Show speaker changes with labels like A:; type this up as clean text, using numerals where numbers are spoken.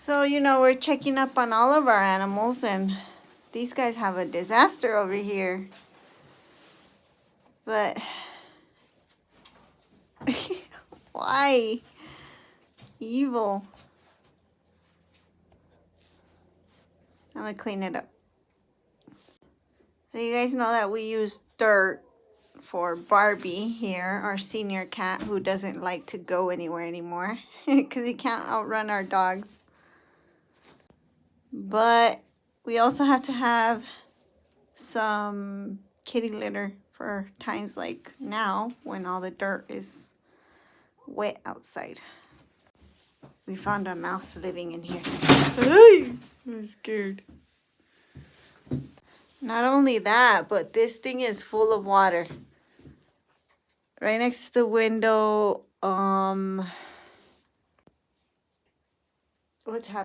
A: So, we're checking up on all of our animals, and these guys have a disaster over here. But why? Evil. I'm gonna clean it up. So you guys know that we use dirt for Barbie here, our senior cat who doesn't like to go anywhere anymore because he can't outrun our dogs. But we also have to have some kitty litter for times like now when all the dirt is wet outside. We found a mouse living in here. I'm scared. Not only that, but this thing is full of water. Right next to the window, what's happening?